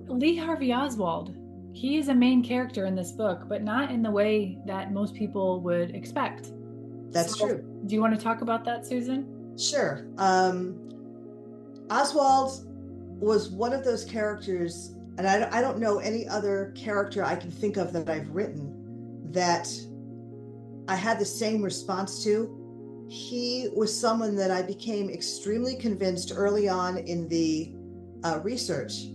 Lee Harvey Oswald, he is a main character in this book, but not in the way that most people would expect. So, That's true. do you want to talk about that, Susan? Sure. Oswald was one of those characters, and I don't know any other character I can think of that I've written that I had the same response to. He was someone that I became extremely convinced early on in the research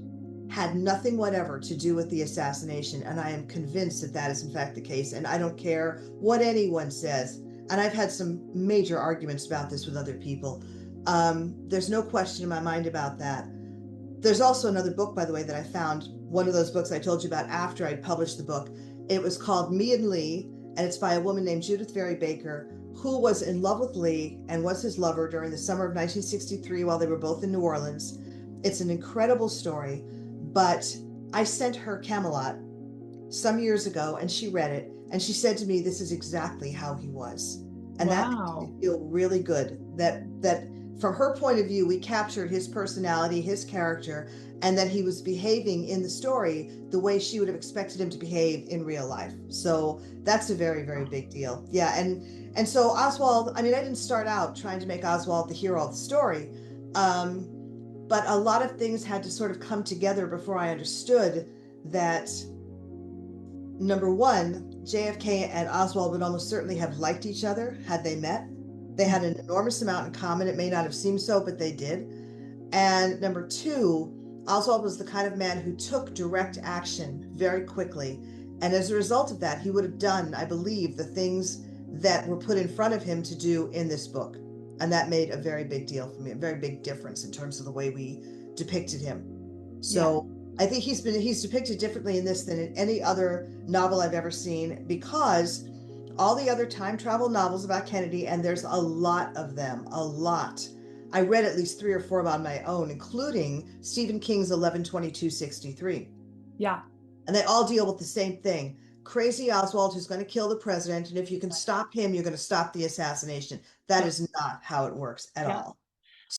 had nothing whatever to do with the assassination. And I am convinced that that is in fact the case. And I don't care what anyone says. And I've had some major arguments about this with other people. There's no question in my mind about that. There's also another book, by the way, that I found, one of those books I told you about after I'd published the book. It was called Me and Lee, and it's by a woman named Judith Very Baker, who was in love with Lee and was his lover during the summer of 1963 while they were both in New Orleans. It's an incredible story, but I sent her Camelot some years ago and she read it and she said to me, this is exactly how he was. And that made Wow. me feel really good that from her point of view, we captured his personality, his character, and that he was behaving in the story the way she would have expected him to behave in real life. So that's a very, very big deal. Yeah, and so Oswald, I mean, I didn't start out trying to make Oswald the hero of the story. Um, but a lot of things had to sort of come together before I understood that number one, JFK and Oswald would almost certainly have liked each other had they met. They had an enormous amount in common. It may not have seemed so, but they did. And number two, Oswald was the kind of man who took direct action very quickly. And as a result of that, he would have done, I believe, the things that were put in front of him to do in this book. And that made a very big deal for me, a very big difference in terms of the way we depicted him. Yeah. So I think he's depicted differently in this than in any other novel I've ever seen, because all the other time travel novels about Kennedy, and there's a lot of them, a lot. I read at least three or four on my own, including Stephen King's 11/22/63. Yeah. And they all deal with the same thing. Crazy Oswald who's going to kill the president, and if you can stop him, you're going to stop the assassination. That Yeah. is not how it works at Yeah. all.